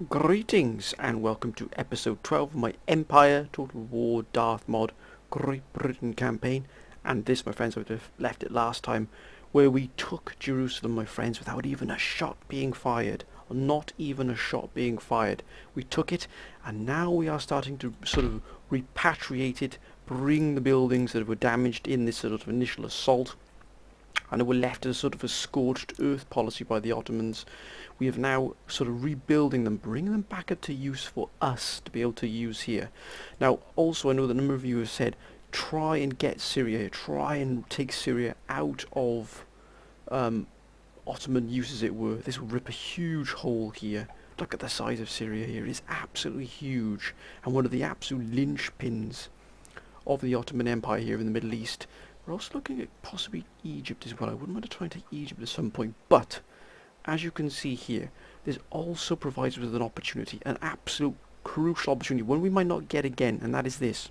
Greetings and welcome to episode 12 of my Empire Total War Darth mod Great Britain campaign. And this, my friends, I would have left it last time, where we took Jerusalem, my friends, without even a shot being fired. Not even a shot being fired. We took it, and now we are starting to sort of repatriate it, bring the buildings that were damaged in this sort of initial assault, and were left as sort of a scorched earth policy by the Ottomans. We have now sort of rebuilding them, bringing them back into use for us to be able to use here. Now, also, I know that a number of you have said, try and get Syria, try and take Syria out of Ottoman use, as it were. This will rip a huge hole here. Look at the size of Syria here. It is absolutely huge, and one of the absolute linchpins of the Ottoman Empire here in the Middle East. We're also looking at possibly Egypt as well. I wouldn't mind trying to take Egypt at some point, but as you can see here, this also provides us with an opportunity, an absolute crucial opportunity, one we might not get again, and that is this.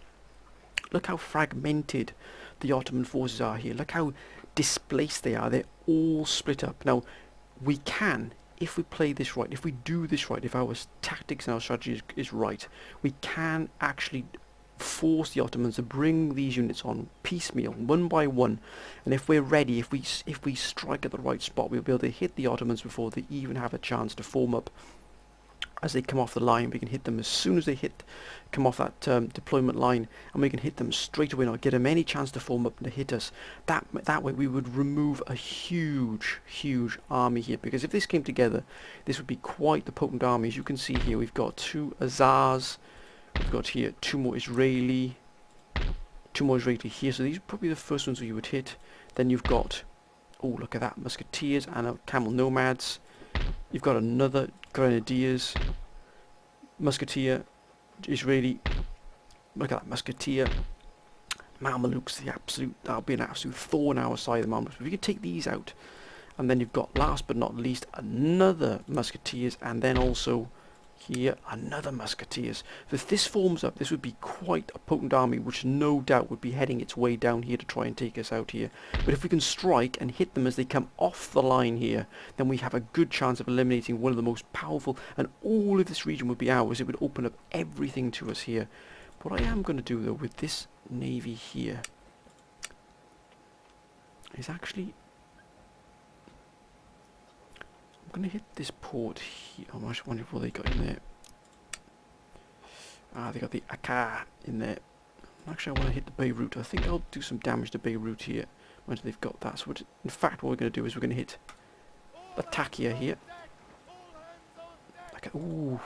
Look how fragmented the Ottoman forces are here. Look how displaced they are. They're all split up. Now, we can, if we play this right, if we do this right, if our tactics and our strategy is right, we can actually force the Ottomans to bring these units on piecemeal, one by one, and if we're ready, if we strike at the right spot, we'll be able to hit the Ottomans before they even have a chance to form up. As they come off the line, we can hit them as soon as they come off that deployment line, and we can hit them straight away, not get them any chance to form up and to hit us. That way we would remove a huge army here, because if this came together, this would be quite the potent army. As you can see here, we've got two Azars. We've got here two more Israeli here, so these are probably the first ones you would hit. Then you've got, oh look at that, Musketeers and Camel Nomads. You've got another Grenadiers, Musketeer, Israeli, look at that, Musketeer, Mamelukes, that'll be an absolute thorn in our side of the Mamelukes. If you could take these out, and then you've got, last but not least, another Musketeers, and then also here, another Musketeers. So if this forms up, this would be quite a potent army, which no doubt would be heading its way down here to try and take us out here. But if we can strike and hit them as they come off the line here, then we have a good chance of eliminating one of the most powerful, and all of this region would be ours. It would open up everything to us here. What I am going to do, though, with this navy here, is actually, I'm going to hit this port here. I'm actually wondering what they got in there. They got the Akka in there. Actually, I want to hit the Beirut. I think I'll do some damage to Beirut here once they've got that. So in fact, what we're going to do is we're going to hit Latakia here. Okay. Ooh.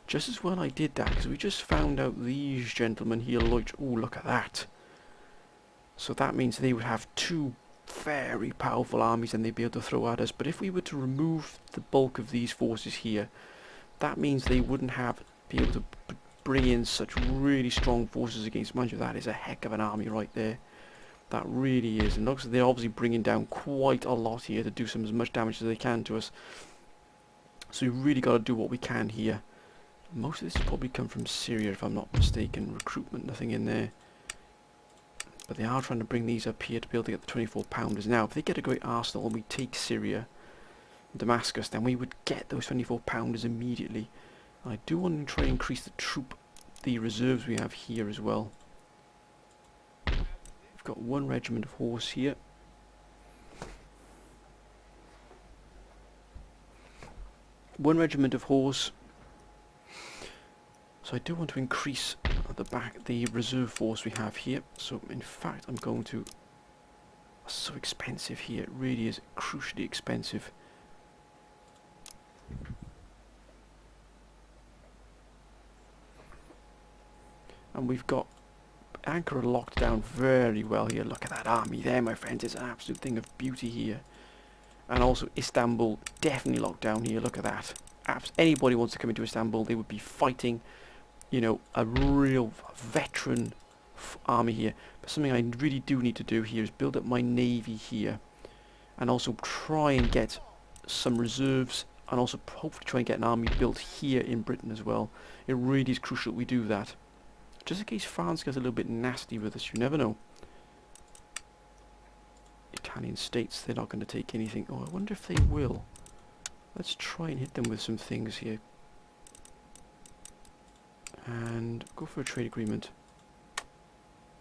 Just as well I did that, because we just found out these gentlemen here, ooh, look at that. So that means they would have two very powerful armies and they'd be able to throw at us. But if we were to remove the bulk of these forces here, that means they wouldn't be able to bring in such really strong forces against. Mind you, that is a heck of an army right there. That really is. And looks like they're obviously bringing down quite a lot here to do as much damage as they can to us. So we really got to do what we can here. Most of this has probably come from Syria, if I'm not mistaken. Recruitment, nothing in there. But they are trying to bring these up here to be able to get the 24 pounders. Now, if they get a great arsenal and we take Syria, Damascus, then we would get those 24 pounders immediately. And I do want to try and increase the reserves we have here as well. We've got one regiment of horse here. One regiment of horse. So I do want to increase the reserve force we have here. So in fact, I'm going to. It's so expensive here. It really is crucially expensive. And we've got Ankara locked down very well here. Look at that army there, my friends. It's an absolute thing of beauty here. And also Istanbul definitely locked down here. Look at that. Anybody wants to come into Istanbul, they would be fighting, you know, a real veteran army here. But something I really do need to do here is build up my navy here, and also try and get some reserves, and also hopefully try and get an army built here in Britain as well. It really is crucial that we do that, just in case France gets a little bit nasty with us. You never know. Italian states, they're not going to take anything. Oh, I wonder if they will. Let's try and hit them with some things here. And go for a trade agreement.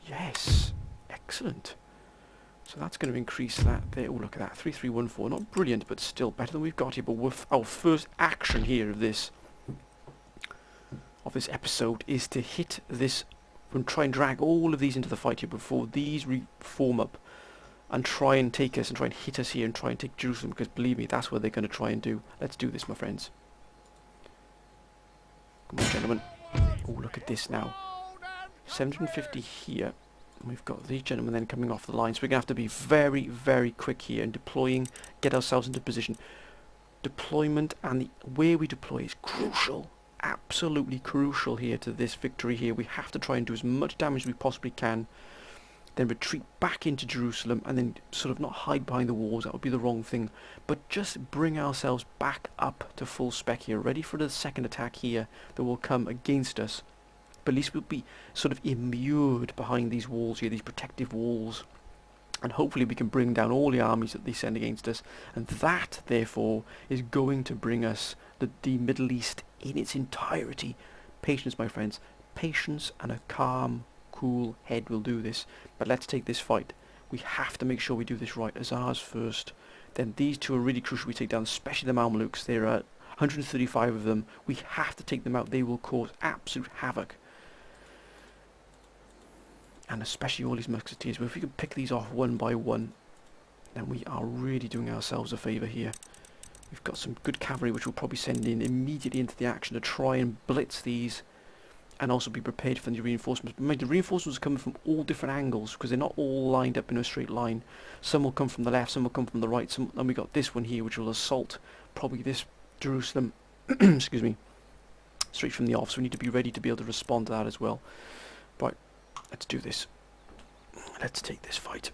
Yes! Excellent. So that's going to increase that there. Oh, look at that. 3314. Not brilliant, but still better than we've got here. But with our first action here of this episode is to hit this and try and drag all of these into the fight here before these reform up and try and take us and try and hit us here and try and take Jerusalem, because believe me, that's what they're going to try and do. Let's do this, my friends. Come on, gentlemen. Oh, look at this now. 750 here. And we've got these gentlemen then coming off the line. So we're going to have to be very, very quick here and deploying, get ourselves into position. Deployment and the where we deploy is crucial. Absolutely crucial here to this victory here. We have to try and do as much damage as we possibly can. Then retreat back into Jerusalem and then sort of not hide behind the walls. That would be the wrong thing. But just bring ourselves back up to full spec here. Ready for the second attack here that will come against us. But at least we'll be sort of immured behind these walls here, these protective walls. And hopefully we can bring down all the armies that they send against us. And that, therefore, is going to bring us the Middle East in its entirety. Patience, my friends. Patience and a calm, cool head will do this. But let's take this fight. We have to make sure we do this right. Azars first. Then these two are really crucial we take down, especially the Mamelukes. There are 135 of them. We have to take them out. They will cause absolute havoc. And especially all these musketeers. But if we can pick these off one by one, then we are really doing ourselves a favour here. We've got some good cavalry which we'll probably send in immediately into the action to try and blitz these and also be prepared for the reinforcements. But mind, the reinforcements are coming from all different angles because they're not all lined up in a straight line. Some will come from the left, some will come from the right, and we got this one here which will assault probably this Jerusalem excuse me, straight from the off, so we need to be ready to be able to respond to that as well. Right, let's do this. Let's take this fight.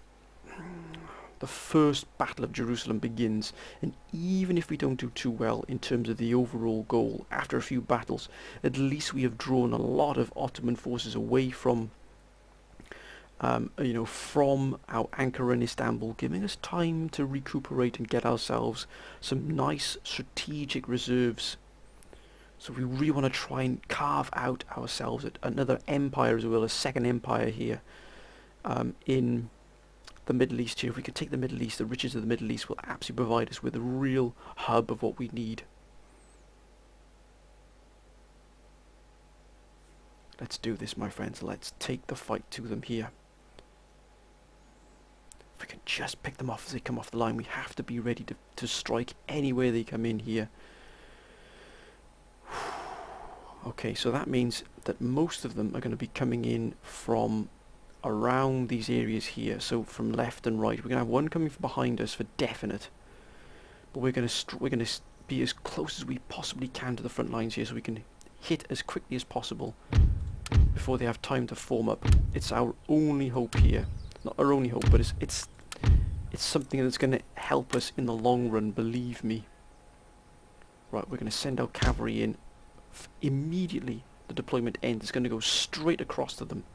The first battle of Jerusalem begins, and even if we don't do too well in terms of the overall goal after a few battles, at least we have drawn a lot of Ottoman forces away from from our anchor in Istanbul, giving us time to recuperate and get ourselves some nice strategic reserves. So we really want to try and carve out ourselves another empire as well, a second empire here in the Middle East here. If we could take the Middle East, the riches of the Middle East will absolutely provide us with a real hub of what we need. Let's do this, my friends. Let's take the fight to them here. If we can just pick them off as they come off the line, we have to be ready to strike anywhere they come in here. Okay, so that means that most of them are going to be coming in from around these areas here, so from left and right. We're going to have one coming from behind us for definite, but we're going to be as close as we possibly can to the front lines here, so we can hit as quickly as possible before they have time to form up. It's our only hope here. Not our only hope, but it's something that's going to help us in the long run, believe me. Right, we're going to send our cavalry in immediately. The deployment ends. It's going to go straight across to them.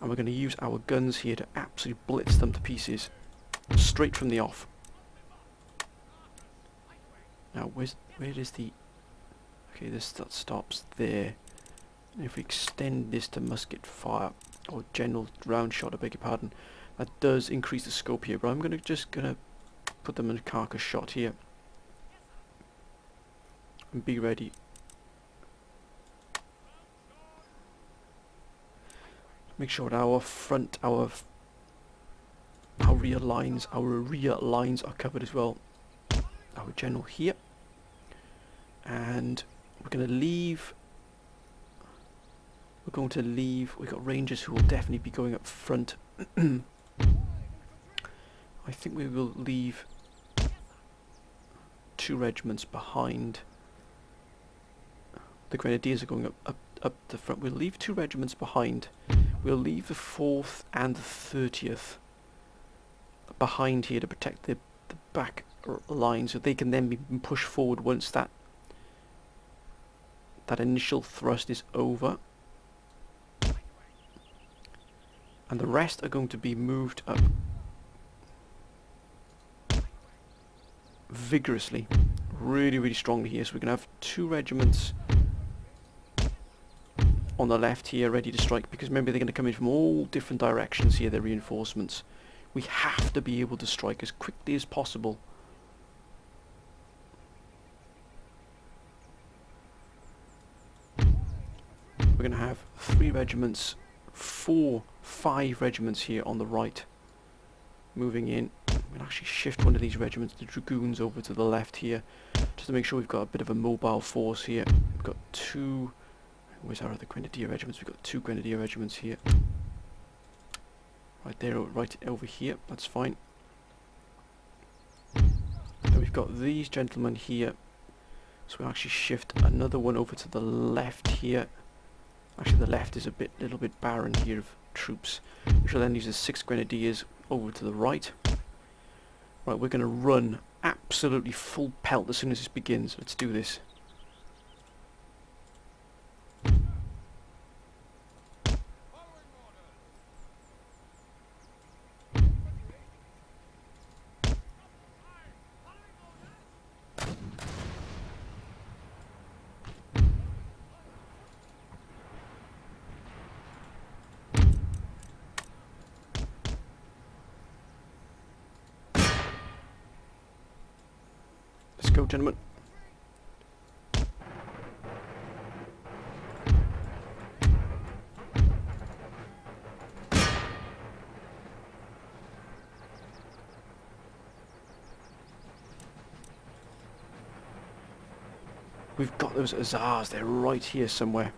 And we're going to use our guns here to absolutely blitz them to pieces straight from the off. Now where is the... Okay, that stops there. And if we extend this to musket fire, or general round shot, I beg your pardon, that does increase the scope here, but I'm just gonna put them in a carcass shot here. And be ready. Make sure that our rear lines are covered as well. Our general here. And we're going to leave. We've got rangers who will definitely be going up front. I think we will leave 2 regiments behind. The Grenadiers are going up the front. We'll leave 2 regiments behind. We'll leave the 4th and the 30th behind here to protect the back line, so they can then be pushed forward once that initial thrust is over. And the rest are going to be moved up vigorously really, really strongly here. So we're going to have 2 regiments on the left here ready to strike, because remember they're going to come in from all different directions here, their reinforcements. We have to be able to strike as quickly as possible. We're going to have 3 regiments, 4, 5 regiments here on the right moving in. We'll actually shift one of these regiments, the dragoons, over to the left here, just to make sure we've got a bit of a mobile force here. We've got 2... Where's our other grenadier regiments? We've got 2 grenadier regiments here. Right there, right over here. That's fine. Then we've got these gentlemen here. So we'll actually shift another one over to the left here. Actually, the left is a little bit barren here of troops. We shall then use the 6 grenadiers over to the right. Right, we're going to run absolutely full pelt as soon as this begins. Let's do this. Let's go, gentlemen. We've got those Hussars, they're right here somewhere.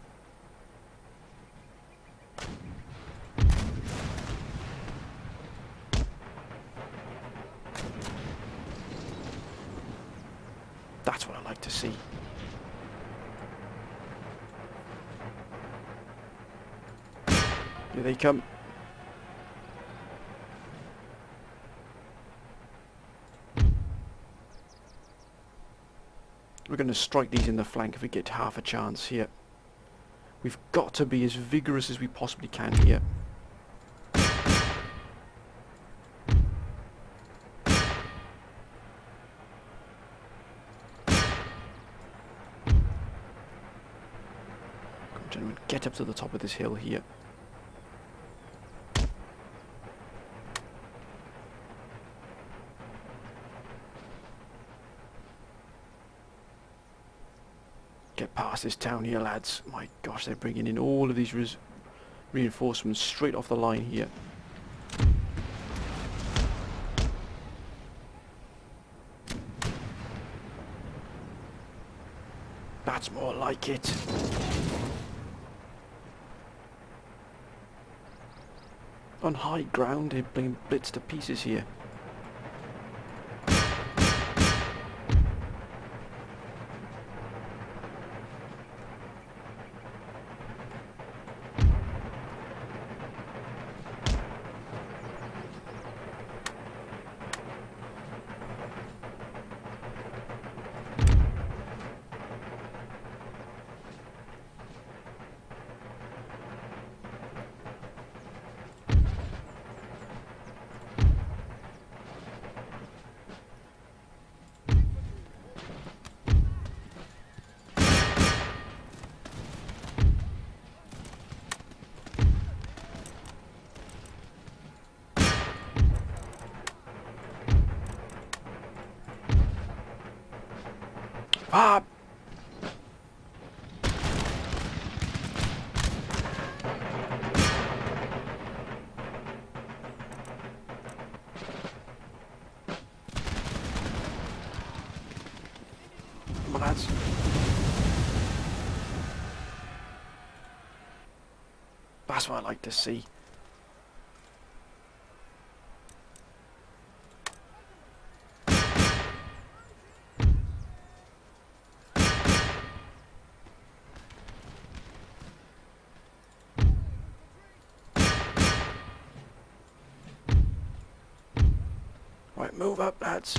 That's what I like to see. Here they come. We're going to strike these in the flank if we get half a chance here. We've got to be as vigorous as we possibly can here. Come on, gentlemen, get up to the top of this hill here. Get past this town here, lads. My gosh, they're bringing in all of these reinforcements straight off the line here. That's more like it. On high ground, they're being blitzed to pieces here. Ah! Come on, lads. That's what I like to see. Right, move up, lads.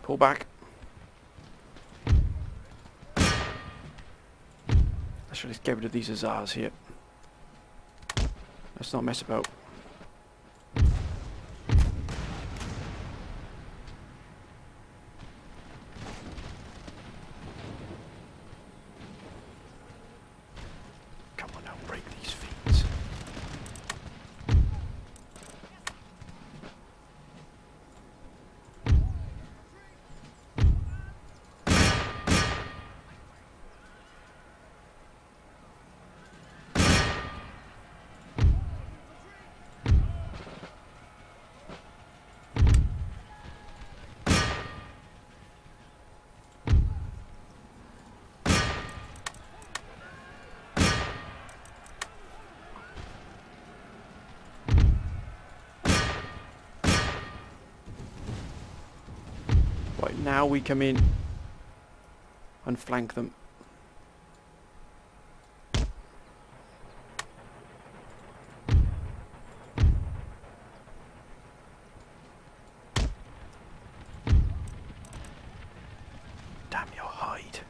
Pull back. Let's get rid of these Hussars here. Let's not mess about. Right, now we come in and flank them. Damn your hide.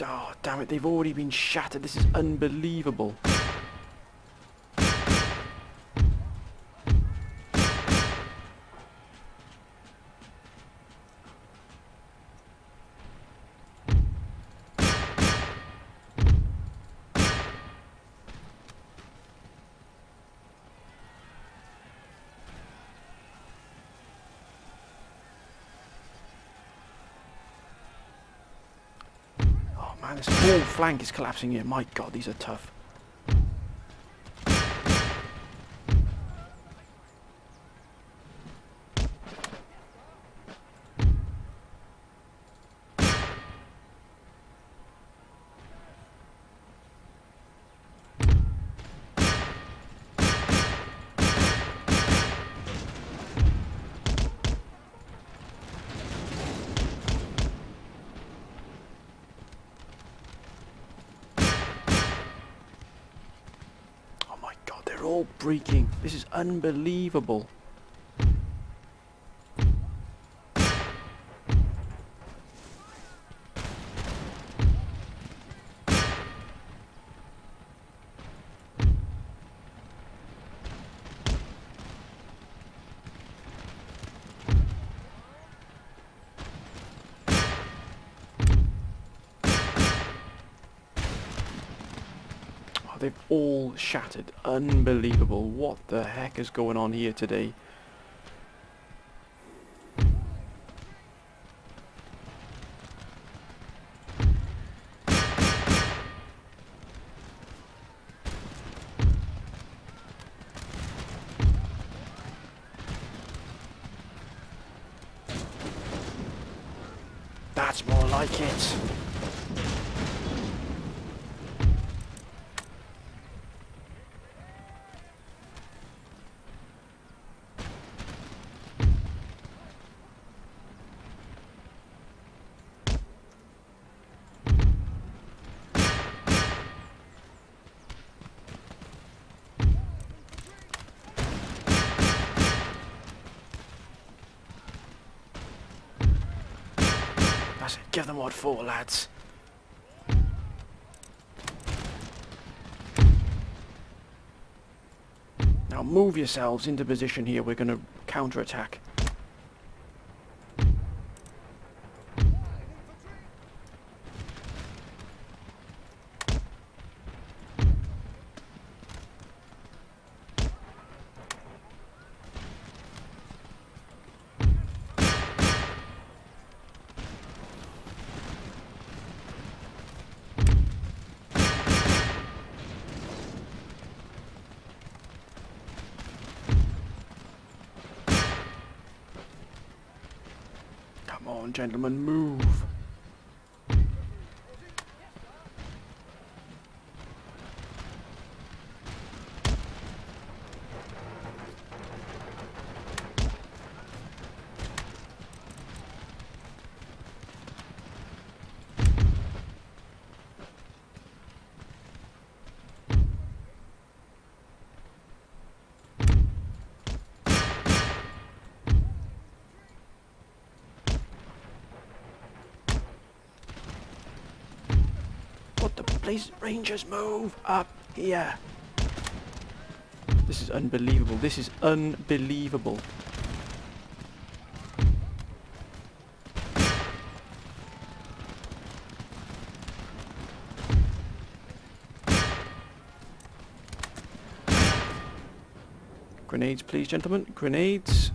Oh, damn it, they've already been shattered. This is unbelievable. Man, this whole flank is collapsing here. My god, these are tough. They're all breaking. This is unbelievable. They've all shattered. Unbelievable. What the heck is going on here today? That's more like it. That's it. Give them what for, lads. Now move yourselves into position here. We're going to counter-attack. Come on, gentlemen, move. What the place? Rangers, move up here. This is unbelievable. This is unbelievable. Grenades, please, gentlemen. Grenades.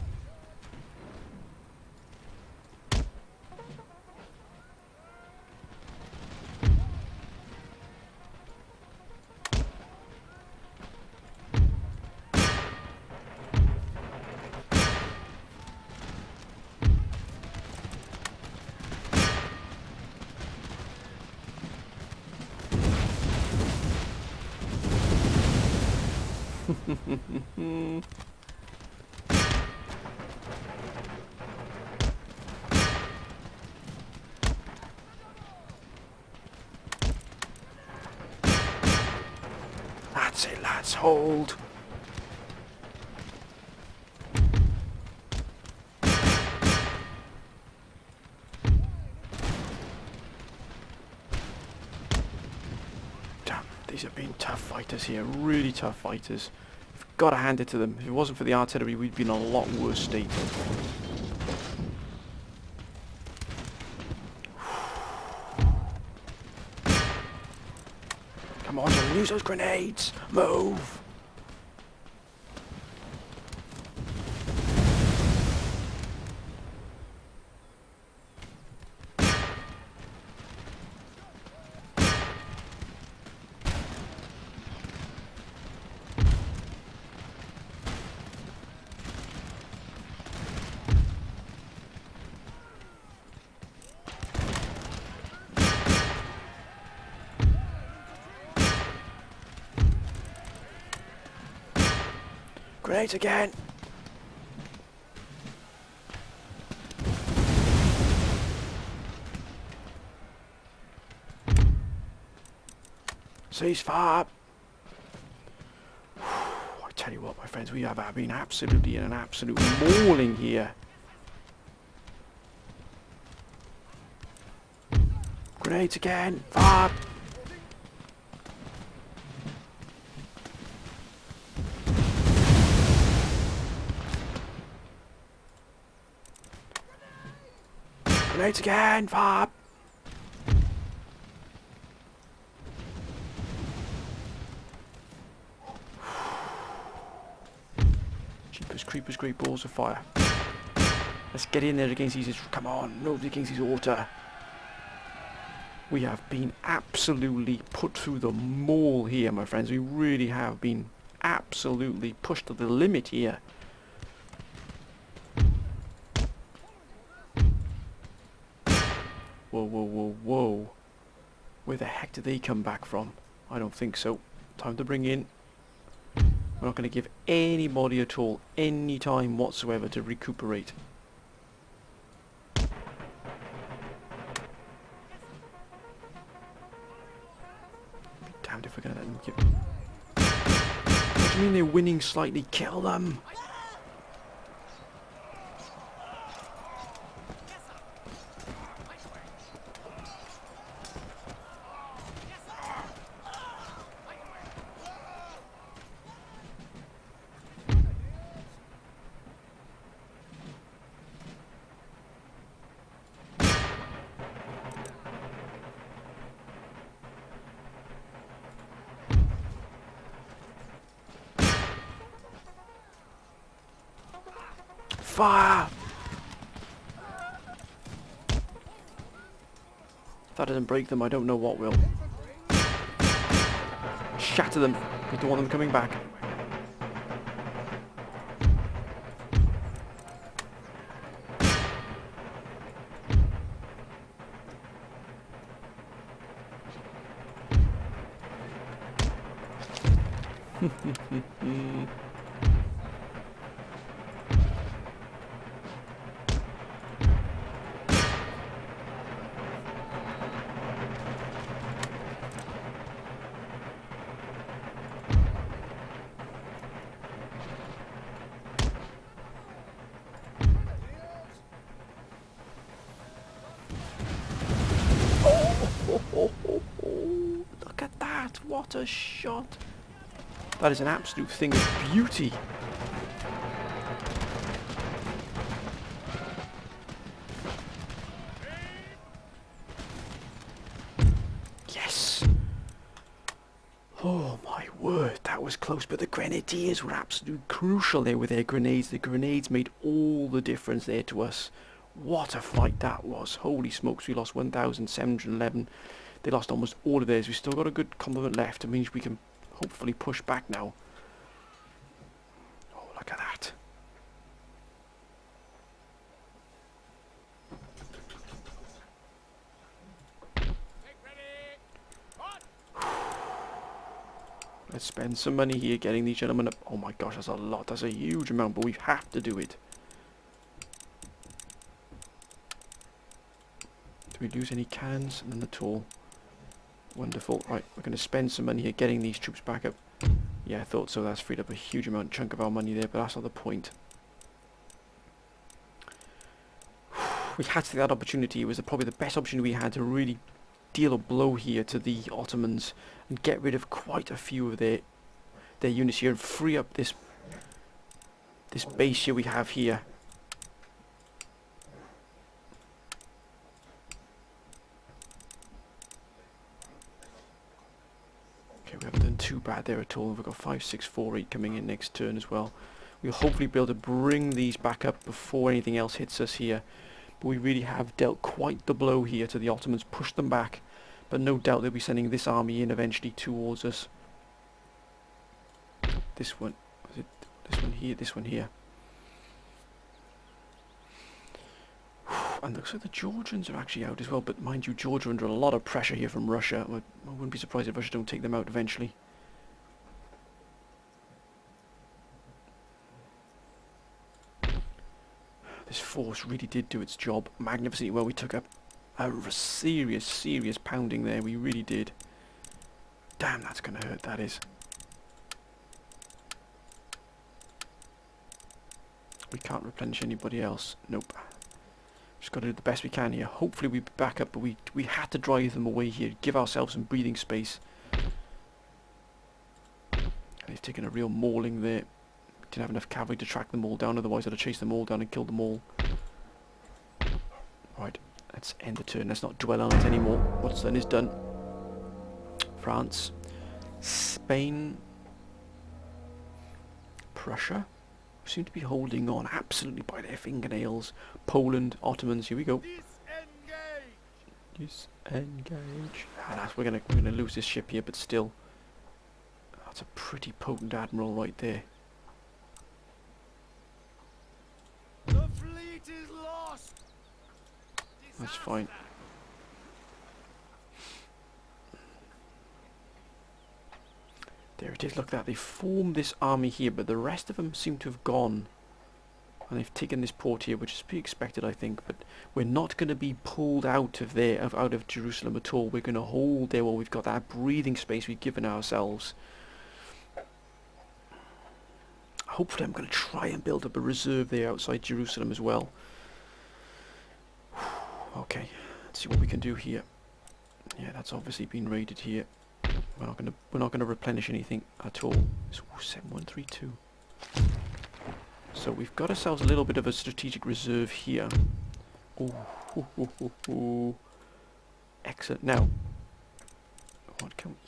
That's it, lads. Hold. Damn, these have been tough fighters here. Really tough fighters. I've got to hand it to them. If it wasn't for the artillery, we'd be in a lot worse state. Come on, John, use those grenades! Move! Grenades again! Ceasefire! I tell you what, my friends, we have been absolutely in an absolute mauling here. Grenades again! Fire! Grenades again! Fire! Jeepers creepers, great balls of fire. Let's get in there against these. Come on, nobody against these water. We have been absolutely put through the maul here, my friends. We really have been absolutely pushed to the limit here. Whoa, whoa, whoa, whoa. Where the heck did they come back from? I don't think so. Time to bring in. We're not going to give anybody at all any time whatsoever to recuperate. Damned if we're going to let them give... What do you mean they're winning slightly? Kill them! Fire! If that doesn't break them, I don't know what will. Shatter them. We don't want them coming back. Look at that, what a shot. That is an absolute thing of beauty. Yes. Oh my word, that was close, but the Grenadiers were absolutely crucial there with their grenades. The grenades made all the difference there to us. What a fight that was. Holy smokes, we lost 1,711. They lost almost all of theirs. We've still got a good complement left. It means we can hopefully push back now. Oh, look at that. Let's spend some money here getting these gentlemen up. Oh my gosh, that's a lot. That's a huge amount, but we have to do it. Do we lose any cannons? None at all. Wonderful. Right, we're going to spend some money here getting these troops back up. Yeah, I thought so. That's freed up a huge chunk of our money there, but that's not the point. We had to take that opportunity. It was probably the best opportunity we had to really deal a blow here to the Ottomans and get rid of quite a few of their units here and free up this base here we have here. Okay, we haven't done too bad there at all. We've got 5, 6, 4, 8 coming in next turn as well. We'll hopefully be able to bring these back up before anything else hits us here. But we really have dealt quite the blow here to the Ottomans, pushed them back. But no doubt they'll be sending this army in eventually towards us. This one, is it this one here, this one here. And looks like the Georgians are actually out as well, but mind you, Georgia are under a lot of pressure here from Russia. I wouldn't be surprised if Russia don't take them out eventually. This force really did do its job magnificently well. We took up a serious pounding there. We really did. Damn, that's going to hurt, that is. We can't replenish anybody else. Nope. Just got to do the best we can here. Hopefully we back up, but we had to drive them away here. Give ourselves some breathing space. And they've taken a real mauling there. Didn't have enough cavalry to track them all down, otherwise I'd have chased them all down and killed them all. Right, let's end the turn. Let's not dwell on it anymore. What's done is done. France, Spain, Prussia seem to be holding on absolutely by their fingernails. Poland, Ottomans, here we go. Disengage. Ah, we're gonna lose this ship here, but still, that's a pretty potent admiral right there. The fleet is lost. That's fine. There it is, look at that. They formed this army here, but the rest of them seem to have gone. And they've taken this port here, which is to be expected, I think. But we're not going to be pulled out of there, out of Jerusalem at all. We're going to hold there while we've got that breathing space we've given ourselves. Hopefully I'm going to try and build up a reserve there outside Jerusalem as well. Okay, let's see what we can do here. Yeah, that's obviously been raided here. We're not gonna replenish anything at all. It's 7132. So we've got ourselves a little bit of a strategic reserve here. Ooh. Excellent. Now,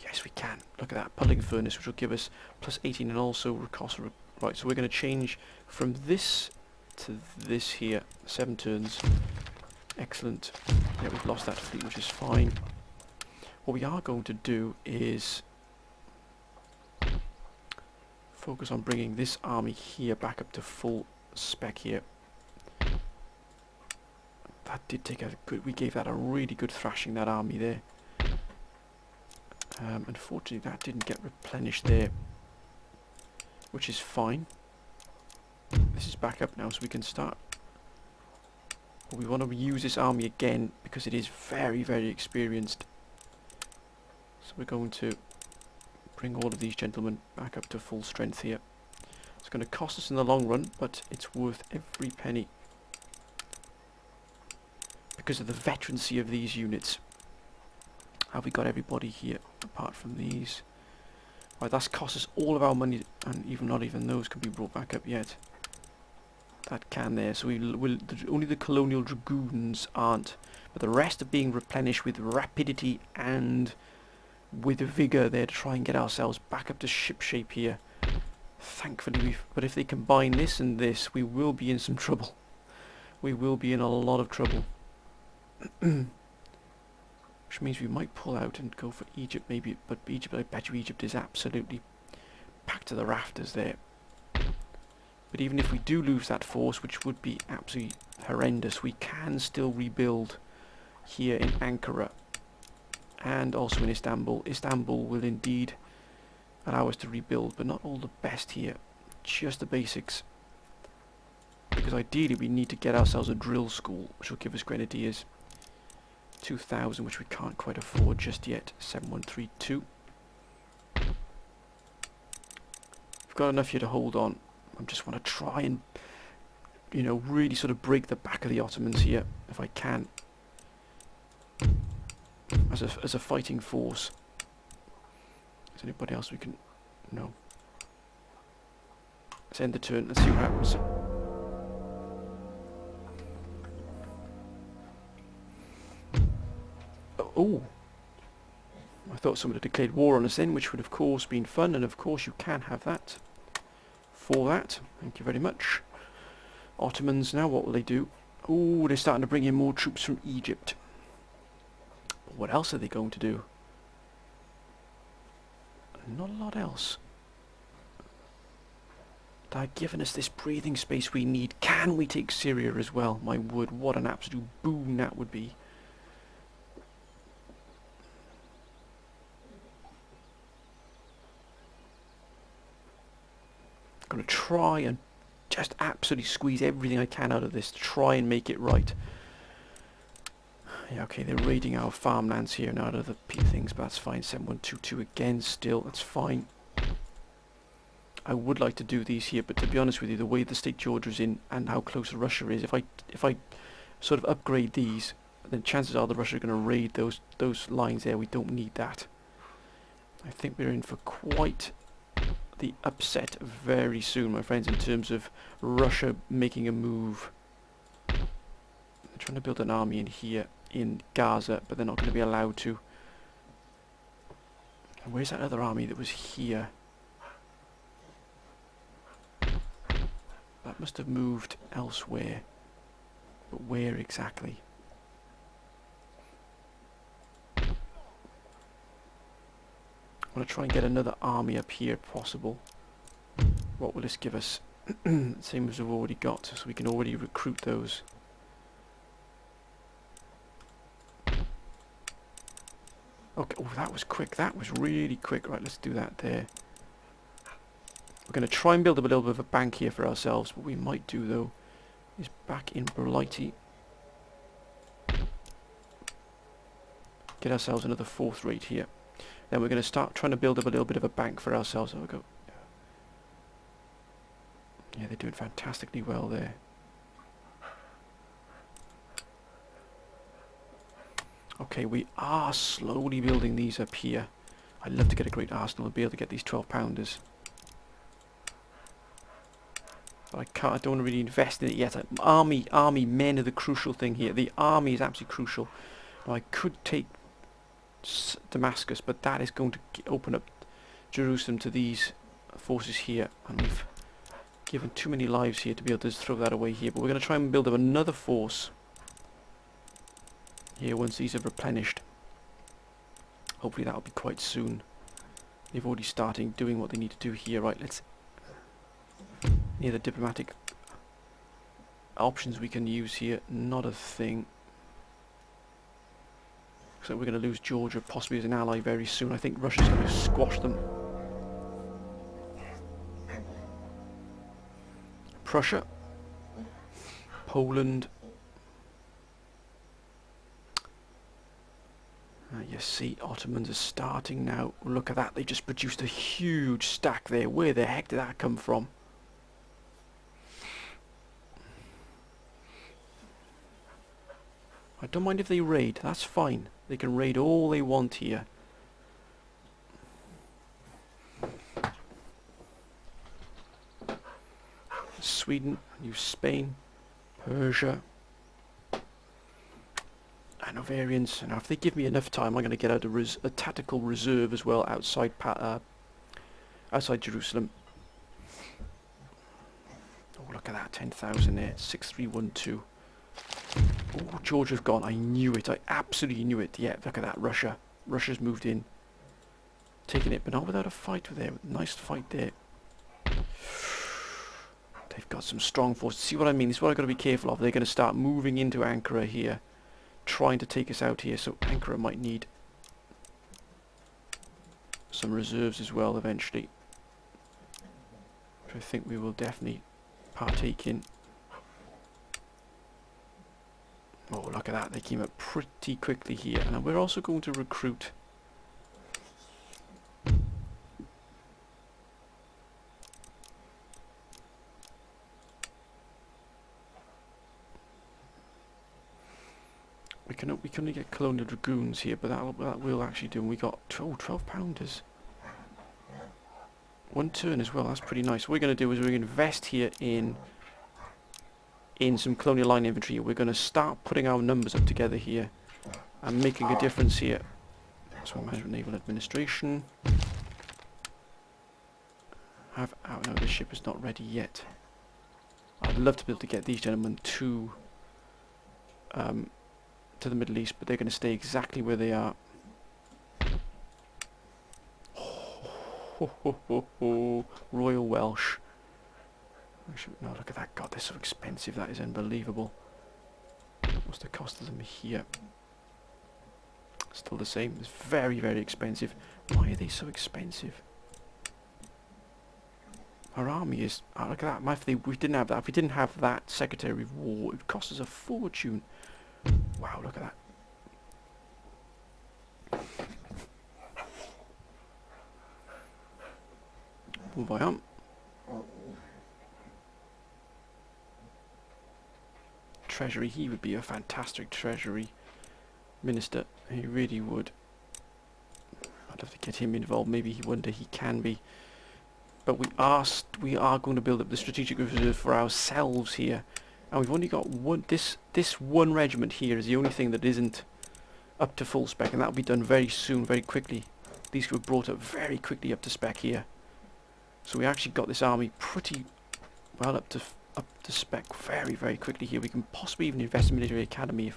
yes, we can. Look at that pulling furnace, which will give us plus 18 and also cost. Right, so we're going to change from this to this here. 7 turns. Excellent. Yeah, we've lost that fleet, which is fine. What we are going to do is focus on bringing this army here back up to full spec here. That did take a good... We gave that a really good thrashing, that army there. Unfortunately, that didn't get replenished there, which is fine. This is back up now, so we can start. But we want to use this army again because it is very experienced. So we're going to bring all of these gentlemen back up to full strength here. It's going to cost us in the long run, but it's worth every penny because of the veterancy of these units. Have we got everybody here apart from these? Right, that's cost us all of our money, and not even those can be brought back up yet. That can there, so only the colonial dragoons aren't, but the rest are being replenished with rapidity and with vigour there to try and get ourselves back up to ship shape here. Thankfully, but if they combine this and this, we will be in some trouble. We will be in a lot of trouble. Which means we might pull out and go for Egypt maybe, but Egypt, I bet you Egypt is absolutely packed to the rafters there. But even if we do lose that force, which would be absolutely horrendous, we can still rebuild here in Ankara and also in Istanbul. Istanbul will indeed allow us to rebuild, but not all the best here. Just the basics. Because ideally we need to get ourselves a drill school, which will give us Grenadiers. 2,000, which we can't quite afford just yet. 7132. We've got enough here to hold on. I just want to try and, you know, really sort of break the back of the Ottomans here, if I can. As a fighting force. Is anybody else we can... No. Let's end the turn. Let's see what happens. Oh! I thought someone had declared war on us then, which would of course been fun, and of course you can have that. For that. Thank you very much. Ottomans now, what will they do? Oh, they're starting to bring in more troops from Egypt. But what else are they going to do? Not a lot else. They're giving us this breathing space we need. Can we take Syria as well? My word, what an absolute boon that would be. I'm going to try and just absolutely squeeze everything I can out of this to try and make it right. Yeah, okay, they're raiding our farmlands here and out of the things, but that's fine. 7122 again, still, that's fine. I would like to do these here, but to be honest with you, the way the State Georgia's in and how close Russia is, if I sort of upgrade these, then chances are the Russia are going to raid those lines there. We don't need that. I think we're in for quite the upset very soon, my friends, in terms of Russia making a move. They're trying to build an army in here in Gaza, but they're not going to be allowed to. And where's that other army that was here? That must have moved elsewhere. But where exactly? I want to try and get another army up here if possible. What will this give us? Same as we've already got, so we can already recruit those. Okay, oh, that was quick. That was really quick. Right, let's do that there. We're going to try and build up a little bit of a bank here for ourselves. What we might do, though, is back in Berliti. Get ourselves another fourth rate here. Then we're going to start trying to build up a little bit of a bank for ourselves. There we go. Yeah, they're doing fantastically well there. Okay, we are slowly building these up here. I'd love to get a great arsenal and be able to get these 12-pounders. But I can't, I don't really invest in it yet. Army men are the crucial thing here. The army is absolutely crucial. Now, I could take Damascus, but that is going to open up Jerusalem to these forces here. And we've given too many lives here to be able to just throw that away here. But we're going to try and build up another force here once these are replenished. Hopefully that'll be quite soon. They've already started doing what they need to do here. Right, let's... Near the diplomatic options we can use here, not a thing. So we're going to lose Georgia possibly as an ally very soon. I think Russia's going to squash them. Prussia, Poland. You see, Ottomans are starting now. Look at that, they just produced a huge stack there. Where the heck did that come from? I don't mind if they raid, that's fine. They can raid all they want here. Sweden, New Spain, Persia, Hanoverians. And if they give me enough time, I'm going to get out a tactical reserve as well outside outside Jerusalem. Oh, look at that, 10,000 there, 6312. Oh, Georgia's gone. I knew it. I absolutely knew it. Yeah, look at that. Russia's moved in. Taking it, but not without a fight there. Nice fight there. They've got some strong forces. See what I mean? This is what I've got to be careful of. They're going to start moving into Ankara here. Trying to take us out here. So Ankara might need some reserves as well eventually. Which I think we will definitely partake in. Oh, look at that. They came up pretty quickly here. And we're also going to recruit... We can only get Colonial Dragoons here, but that will actually do. And we got 12 pounders. One turn as well. That's pretty nice. What we're going to do is we're going to invest here in some Colonial Line infantry. We're going to start putting our numbers up together here and making a difference here. So management naval administration. Oh no, the ship is not ready yet. I'd love to be able to get these gentlemen to the Middle East, but they're going to stay exactly where they are. Royal Welsh. No, look at that. God, they're so expensive. That is unbelievable. What's the cost of them here? Still the same. It's very, very expensive. Why are they so expensive? Our army is... Oh, look at that. If we didn't have that, if we didn't have that Secretary of War, it would cost us a fortune. Wow, look at that. Move on. Treasury, he would be a fantastic Treasury Minister. He really would. I'd love to get him involved. Maybe one day he can be. But we are going to build up the strategic reserve for ourselves here. And we've only got one. This one regiment here is the only thing that isn't up to full spec, and that'll be done very soon, very quickly. These were brought up very quickly up to spec here. So we actually got this army pretty well up to spec very, very quickly here. We can possibly even invest in military academy,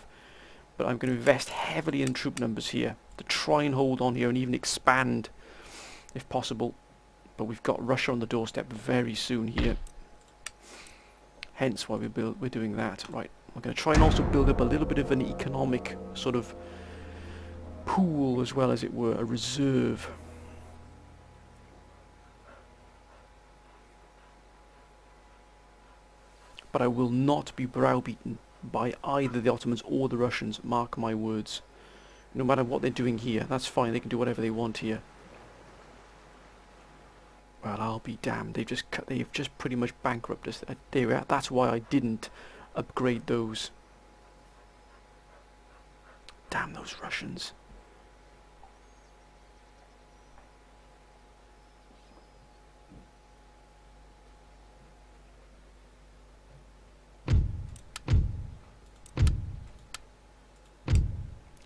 but I'm going to invest heavily in troop numbers here to try and hold on here and even expand if possible. But we've got Russia on the doorstep very soon here. Hence why we're doing that. Right, we're going to try and also build up a little bit of an economic sort of pool as well, as it were, a reserve. But I will not be browbeaten by either the Ottomans or the Russians, mark my words. No matter what they're doing here, that's fine, they can do whatever they want here. Well, I'll be damned. They've just pretty much bankrupted us. There we are. That's why I didn't upgrade those. Damn those Russians.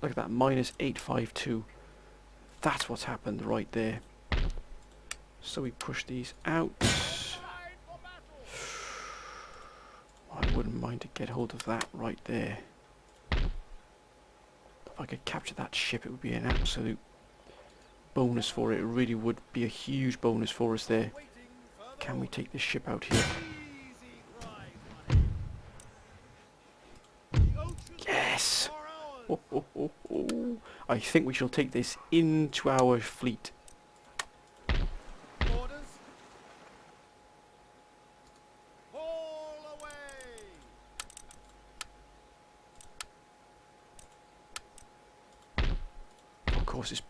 Look at that, minus 852. That's what's happened right there. So we push these out. I wouldn't mind to get hold of that right there. If I could capture that ship, it would be an absolute bonus for it. It really would be a huge bonus for us there. Can we take this ship out here? Yes! Oh, oh, oh, oh. I think we shall take this into our fleet. Of course it's...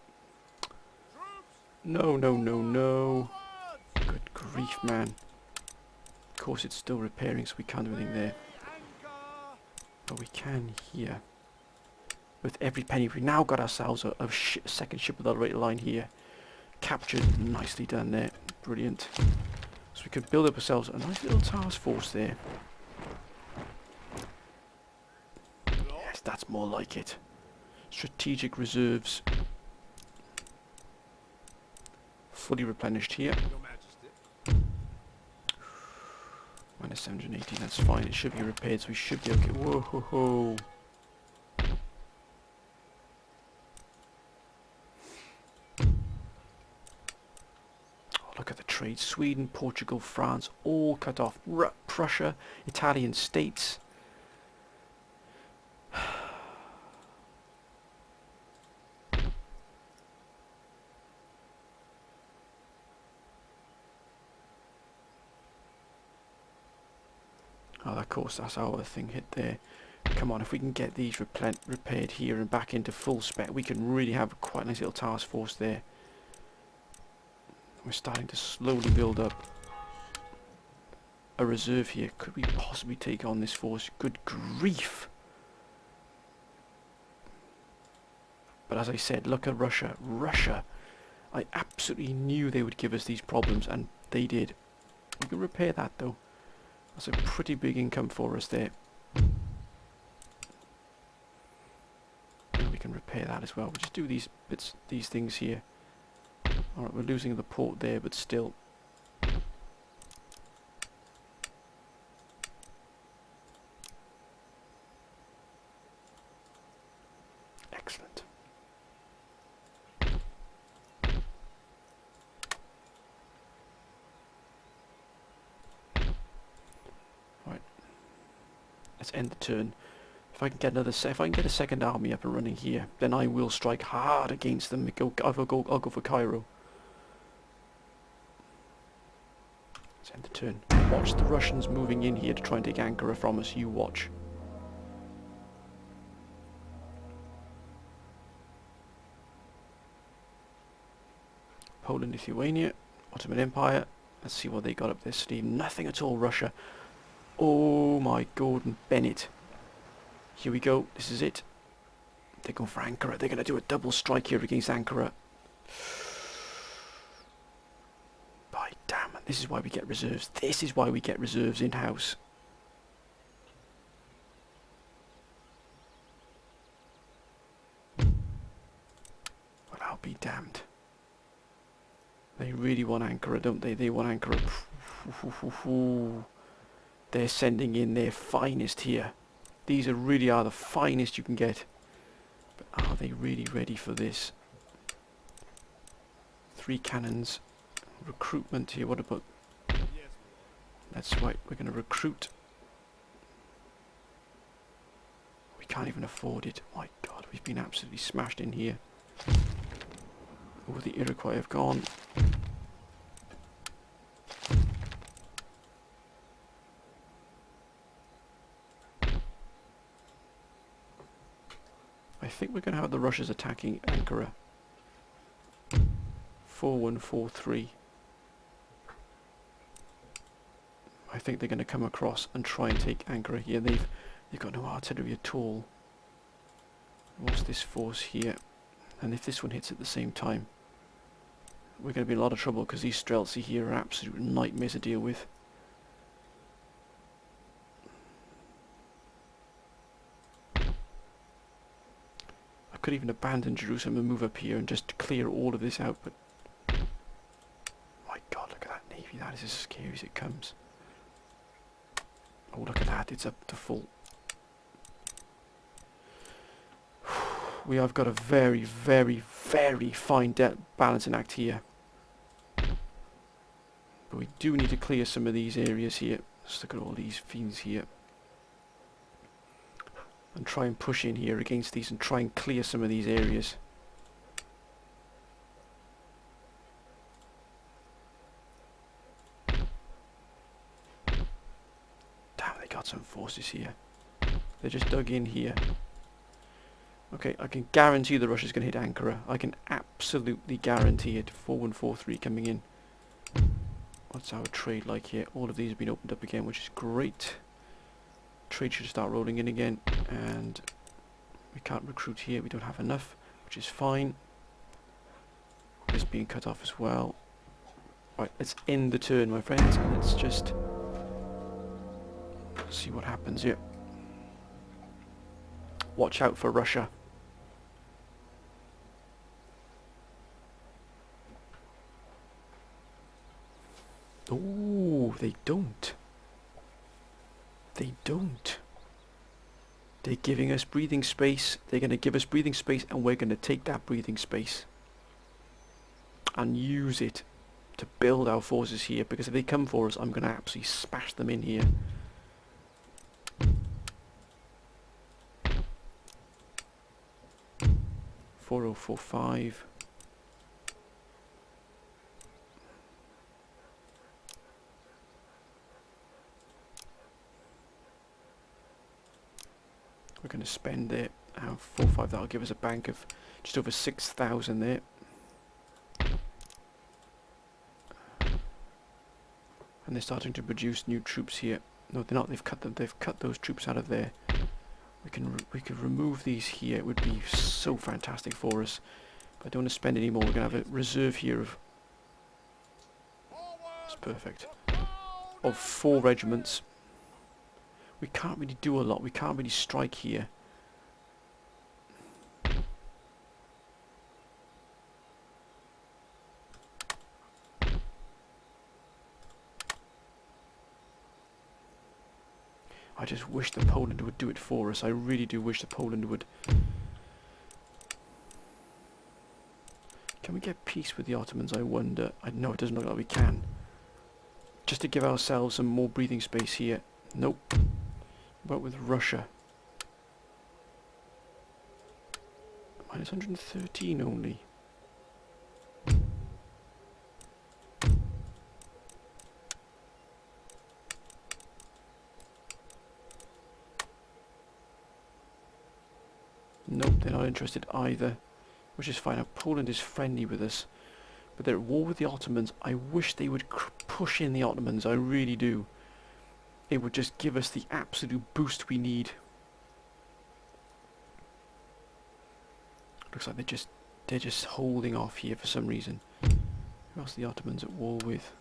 No, no, no, no. Good grief, man. Of course it's still repairing, so we can't do anything there. But we can here. With every penny, we've now got ourselves a second ship with our rate line here. Captured, nicely done there. Brilliant. So we could build up ourselves a nice little task force there. Yes, that's more like it. Strategic reserves. Fully replenished here. Minus 780, that's fine. It should be repaired, so we should be okay. Whoa, ho, ho. Look at the trade. Sweden, Portugal, France, all cut off. Prussia, Italian states. course, that's our thing hit there. Come on, if we can get these repaired here and back into full spec, we can really have quite a nice little task force there. We're starting to slowly build up a reserve here. Could we possibly take on this force? Good grief! But as I said, look at Russia. Russia! I absolutely knew they would give us these problems, and they did. We can repair that though. That's a pretty big income for us there. And we can repair that as well. We'll just do these bits, these things here. Alright, we're losing the port there, but still. Excellent. Right. Let's end the turn. If I can get if I can get a second army up and running here, then I will strike hard against them. I'll go for Cairo. Let's end the turn. Watch the Russians moving in here to try and take Ankara from us. You watch. Poland, Lithuania, Ottoman Empire. Let's see what they got up their sleeve. Nothing at all, Russia. Oh my Gordon Bennett. Here we go. This is it. They're going for Ankara. They're going to do a double strike here against Ankara. By damn it. This is why we get reserves. This is why we get reserves in-house. Well, I'll be damned. They really want Ankara, don't they? They want Ankara. They're sending in their finest here. These really are the finest you can get. But are they really ready for this? 3 cannons. Recruitment here. What about... That's right. We're going to recruit. We can't even afford it. My God, we've been absolutely smashed in here. Oh, the Iroquois have gone. I think we're going to have the Russians attacking Ankara. 4143. I think they're going to come across and try and take Ankara here. They've got no artillery at all. What's this force here? And if this one hits at the same time, we're going to be in a lot of trouble because these Streltsy here are absolute nightmares to deal with. I could even abandon Jerusalem and move up here and just clear all of this out, but my God, look at that navy. That is as scary as it comes. Oh, look at that. It's up to full. We have got a very, very, very fine balancing act here. But we do need to clear some of these areas here. Let's look at all these fiends here. And try and push in here against these and try and clear some of these areas. Damn, they got some forces here. They just dug in here. Okay, I can guarantee the Russia's going to hit Ankara. I can absolutely guarantee it. 4143 coming in. What's our trade like here? All of these have been opened up again, which is great. Trade should start rolling in again. And we can't recruit here. We don't have enough, which is fine. This being cut off as well. Right, let's end the turn, my friends. And let's just see what happens here. Watch out for Russia. Oh, they don't. They don't. They're giving us breathing space. They're going to give us breathing space, and we're going to take that breathing space and use it to build our forces here, because if they come for us, I'm going to absolutely smash them in here. $4045. We're going to spend it 4 or 5. That'll give us a bank of just over 6,000 there. And they're starting to produce new troops here. No, they're not. They've cut them. They've cut those troops out of there. We could remove these here. It would be so fantastic for us. But I don't want to spend any more. We're going to have a reserve here of. That's perfect. Of 4 regiments. We can't really do a lot. We can't really strike here. I just wish that Poland would do it for us. I really do wish that Poland would. Can we get peace with the Ottomans, I wonder? No, it doesn't look like we can. Just to give ourselves some more breathing space here. Nope. But with Russia. Minus 113 only. Nope, they're not interested either, which is fine. Now, Poland is friendly with us, but they're at war with the Ottomans. I wish they would push in the Ottomans, I really do. It would just give us the absolute boost we need. Looks like they're just holding off here for some reason. Who else are the Ottomans at war with?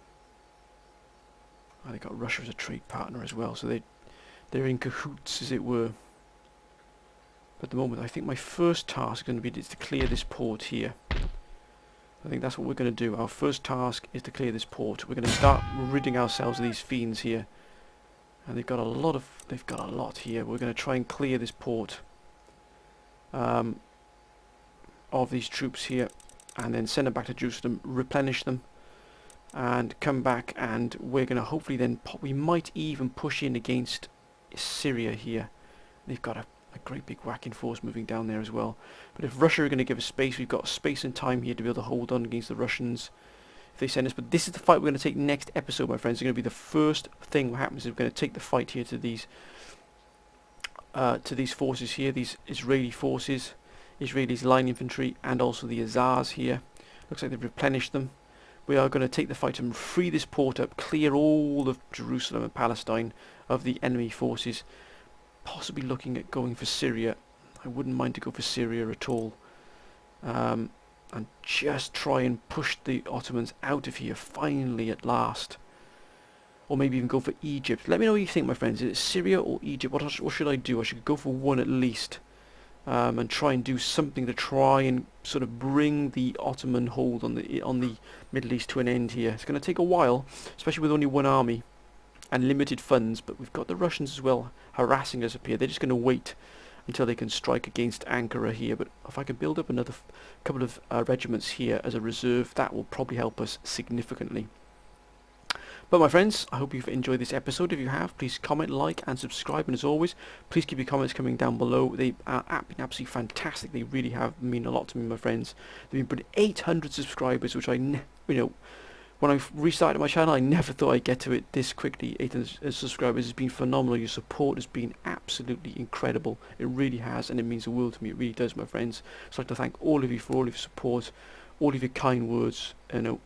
Oh, they got Russia as a trade partner as well, so they're in cahoots, as it were. At the moment, I think my first task is going to be to clear this port here. I think that's what we're going to do. Our first task is to clear this port. We're going to start ridding ourselves of these fiends here, and they've got a lot here. We're going to try and clear this port of these troops here, and then send them back to Jerusalem, replenish them, and come back. And we're going to hopefully then we might even push in against Syria here. They've got a great big whacking force moving down there as well. But if Russia are going to give us space, we've got space and time here to be able to hold on against the Russians if they send us. But this is the fight we're going to take next episode, my friends. It's going to be the first thing what happens is we're going to take the fight here to these forces here, these Israeli forces, Israelis line infantry, and also the Azars here. Looks like they've replenished them. We are going to take the fight and free this port up, clear all of Jerusalem and Palestine of the enemy forces. Possibly looking at going for Syria. I wouldn't mind to go for Syria at all. And just try and push the Ottomans out of here finally at last. Or maybe even go for Egypt. Let me know what you think, my friends. Is it Syria or Egypt? What should I do? I should go for one at least. And try and do something to try and sort of bring the Ottoman hold on the Middle East to an end here. It's going to take a while, especially with only one army and limited funds, but we've got the Russians as well harassing us up here. They're just going to wait until they can strike against Ankara here. But if I can build up another couple of regiments here as a reserve, that will probably help us significantly. But my friends, I hope you've enjoyed this episode. If you have, please comment, like and subscribe, and as always, please keep your comments coming down below. They are been absolutely fantastic. They really have mean a lot to me, my friends. They've been putting 800 subscribers, which when I restarted my channel, I never thought I'd get to it this quickly. 800 subscribers has been phenomenal. Your support has been absolutely incredible. It really has, and it means the world to me. It really does, my friends. So I'd like to thank all of you for all of your support, all of your kind words,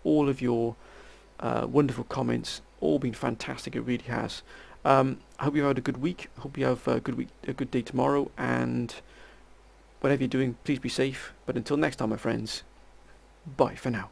all of your wonderful comments. All been fantastic. It really has. I hope you've had a good week. I hope you have a good day tomorrow. And whatever you're doing, please be safe. But until next time, my friends, bye for now.